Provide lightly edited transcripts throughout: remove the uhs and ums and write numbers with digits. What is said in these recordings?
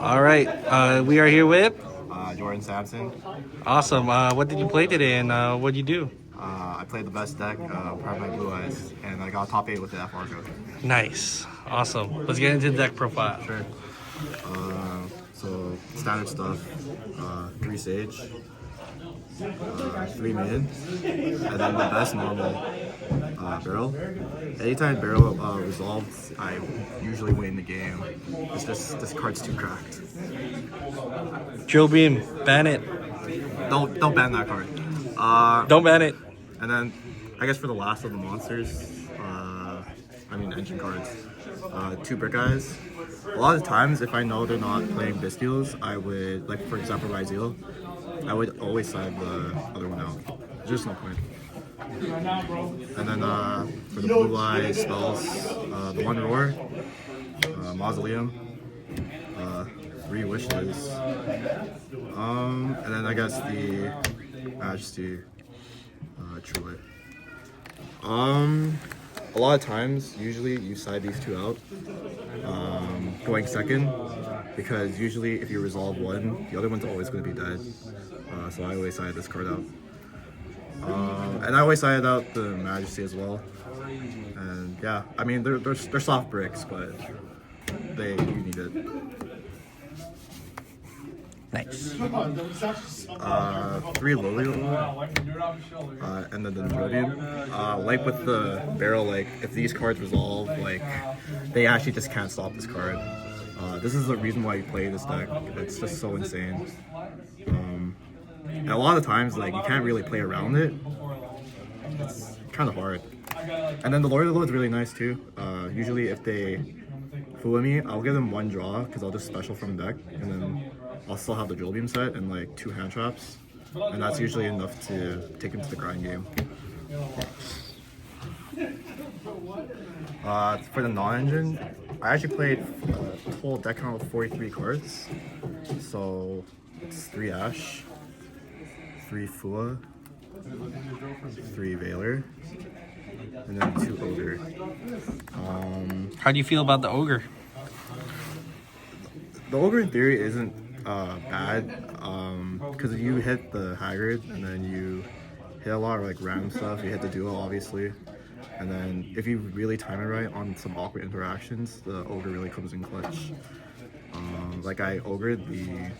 All right, we are here with. Jordan Samson. Awesome. What did you play today, and what did you do? I played the best deck, Primite Blue Eyes, and I got top 8 with the Fargo. Nice. Awesome. Let's get into the deck profile. Sure. So standard stuff, 3 Sage, 3 Maiden, and then the best normal barrel. Anytime barrel resolves, I usually win the game. It's just this card's too cracked. Drill Beam, ban it. Don't ban that card. Don't ban it. And then, I guess for the last of the monsters, engine cards, 2 Brick Eyes. A lot of times, if I know they're not playing Bystials, I would, like for example, Ryzeal, I would always side the other one out. There's just no point. And then for the Blue Eyes spells, the 1 Roar, Mausoleum, 3 Wishes, and then I guess the Majesty, Truly. A lot of times, usually you side these 2 out, going second, because usually if you resolve one, the other one's always going to be dead. So I always side this card out. And I always side out the Majesty as well. And yeah, I mean they're soft bricks, but you need it. Nice. 3 Lily, and then the Jordan. Like with the barrel, like if these cards resolve, like they actually just can't stop this card. This is the reason why you play this deck. It's just so insane. And a lot of times, like you can't really play around it. It's kind of hard. And then the Lord of the Load is really nice too. Usually, if they fool me, I'll give them 1 draw because I'll just special from deck, and then I'll still have the Drill Beam set and like 2 hand traps, and that's usually enough to take him to the grind game. For the non-engine, I actually played a total deck count of 43 cards. So it's 3 Ash, 3 Fua, 3 Veiler, and then 2 Ogre. How do you feel about the Ogre? The Ogre in theory isn't bad, because you hit the Haggard and then you hit a lot of like random stuff. You hit the duo obviously, and then if you really time it right on some awkward interactions, the Ogre really comes in clutch. Like I ogred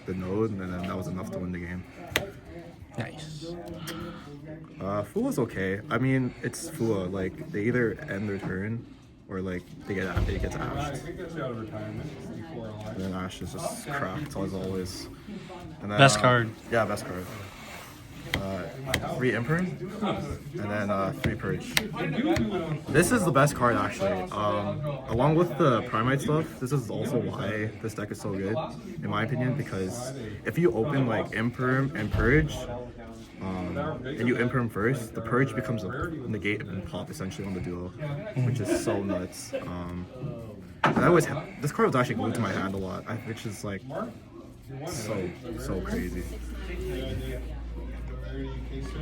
the node, and then that was enough to win the game. Nice. Fua's okay. I mean, it's Fua. Like they either end their turn, or like it gets ashed. And then Ash is just cracked as always. And then, Best card. Yeah, best card. 3 Imperm, and then 3 Purge. This is the best card actually. Along with the Primite stuff, this is also why this deck is so good, in my opinion, because if you open like Imperm and Purge, and you Imperm first, the Purge becomes a negate and pop essentially on the duo, which is so nuts. And I always this card was actually glued to my hand a lot, which is like so crazy.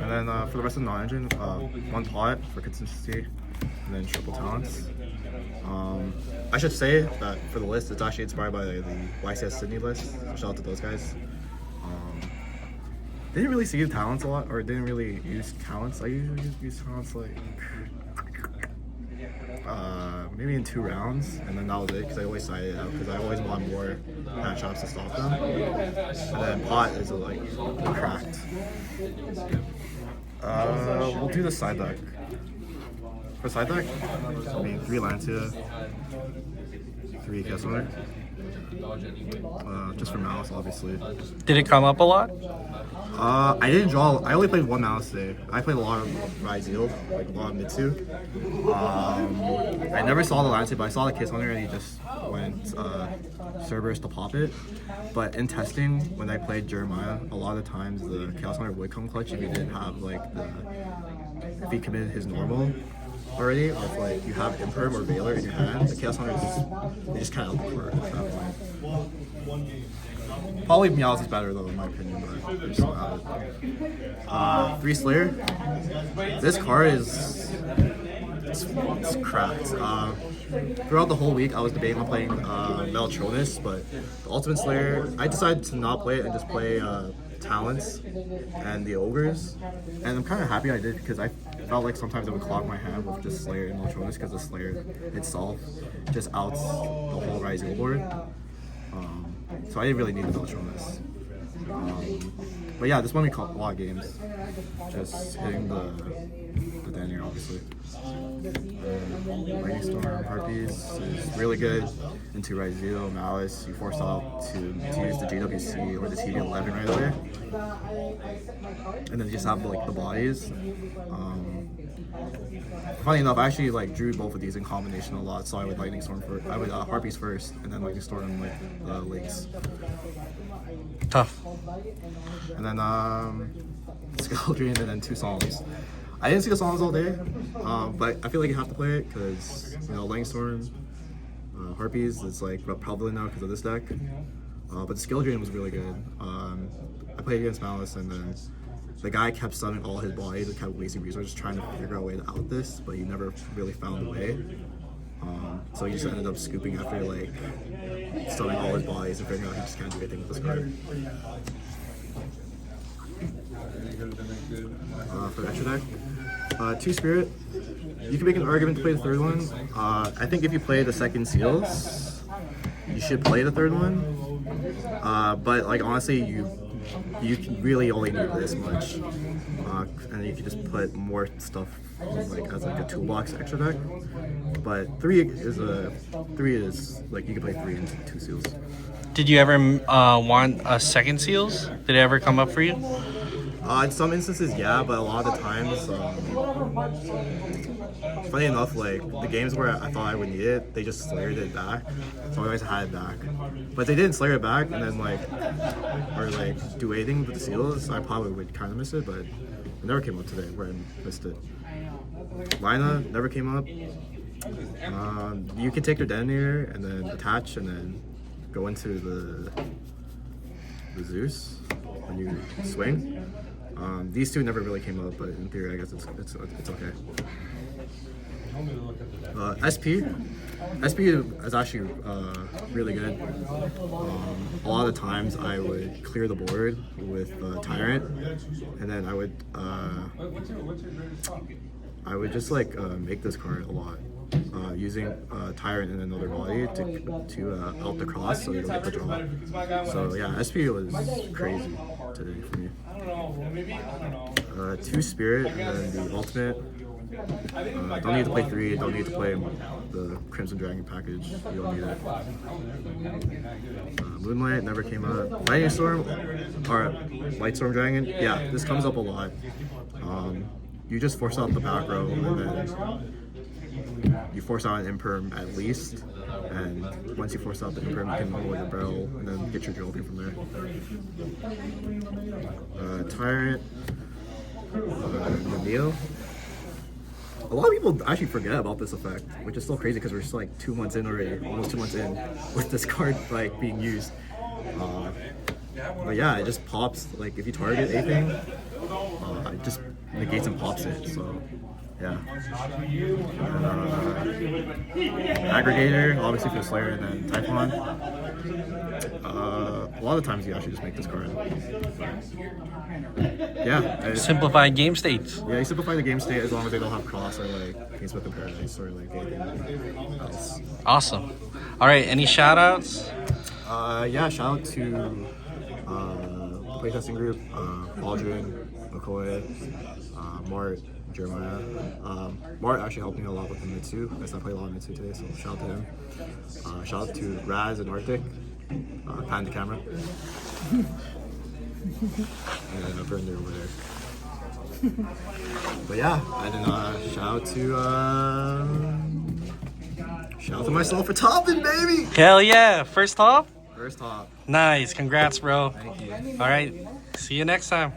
And then for the rest of the non-engine, 1 Pot for consistency, and then triple talents. I should say that for the list, it's actually inspired by the YCS Sydney list. So shout out to those guys. Didn't really see talents a lot, or didn't really use talents. I usually use talents like maybe in 2 rounds, and then that was it because I always sided out because I always want more hand chops to stop them. And then Pot is like cracked. We'll do the side deck. For side deck, I mean 3 Lancia, 3 Kessler. Just for Malice, obviously. Did it come up a lot? I didn't draw. I only played 1 Malice today. I played a lot of Ryzeal, like a lot of Mitsu. I never saw the Lancia, but I saw the Kiss Hunter and he just went Cerberus to pop it. But in testing, when I played Jeremiah, a lot of times the Chaos Hunter would come clutch if he didn't have like if he committed his normal already, or if like you have Imperm or Veiler in your hand, the Chaos Hunter they just kind of outperform at that point. Probably Meowth is better though in my opinion, but I just don't have it. 3 Slayer. This card is it's cracked. Throughout the whole week, I was debating on playing Meltronus, but the Ultimate Slayer, I decided to not play it and just play Talents and the Ogres. And I'm kind of happy I did because I felt like sometimes it would clog my hand with just Slayer and Meltronus because the Slayer itself just outs the whole Rising board. So I didn't really need the Meltronus. But yeah, this one we caught a lot of games. Just hitting the Daniel, obviously. Lightning Storm, Harpies is really good into Rise Zero, Malice. You force out to use the JWC or the TB11 right away. And then you just have like the bodies. Funny enough, I actually like drew both of these in combination a lot, so I would Lightning Storm first. I would Harpies first, and then Lightning Storm like Lakes. Tough. And then Skeldrian, and then 2 Psalms. I didn't see the Psalms all day, but I feel like you have to play it because Lightning Storm, Harpies is like prevalent now because of this deck. But the Skeldrian was really good. I played against Malice, and then the guy kept summoning all his bodies and kept wasting resources trying to figure out a way to out this, but he never really found a way. So he just ended up scooping after like summoning all his bodies and figuring out he just can't do anything with this card. For the extra deck, 2 Spirit. You can make an argument to play the 3rd one. I think if you play the 2nd Seals, you should play the 3rd one. But like honestly, you can really only need this much, and you can just put more stuff like as like a toolbox extra deck. But 3 is like you can play 3 and 2 Seals. Did you ever want a 2nd Seals? Did it ever come up for you? In some instances, yeah, but a lot of the times, funny enough, like the games where I thought I would need it, they just slayered it back, so I always had it back. But they didn't slayer it back and then or do anything with the seals, I probably would kind of miss it, but it never came up today where I missed it. Lina never came up. You can take your detonator and then attach and then go into the Zeus when you swing. These 2 never really came up, but in theory, I guess it's okay. SP is actually really good. A lot of the times I would clear the board with Tyrant, and then I would just like make this card a lot. Using Tyrant and another body to out the cross so you don't get the draw. So yeah, SP was crazy today for me. 2 Spirit and then the Ultimate. Don't need to play 3, don't need to play the Crimson Dragon package, you don't need it. Moonlight never came up. Lightning Storm, or Light Storm Dragon, yeah, this comes up a lot. You just force out the back row and then you force out an imperm at least, and once you force out the imperm, you can roll your barrel and then get your drill from there. Tyrant, Neo. A lot of people actually forget about this effect, which is still crazy because we're just like 2 months in already, almost 2 months in with this card like being used. But yeah, it just pops, like if you target anything, it just negates and pops it, so yeah. Aggregator, obviously for Slayer, and then Typhon. A lot of times you actually just make this card. Yeah. Simplified game states. Yeah, you simplify the game state as long as they don't have cross or like Gamesmith and Paradise or like anything else. Awesome. All right, any shout outs? Yeah, shout out to playtesting group, Aldrin, McCoy, Mart, Jeremiah. Mart actually helped me a lot with the Mitsu. I guess I played a lot of Mitsu today, so shout out to him. Shout out to Raz and Arctic. Pan the camera. And a burner over there. But yeah, and then shout out to myself for topping, baby! Hell yeah! First top? First top. Nice. Congrats, bro. Thank you. All right. See you next time.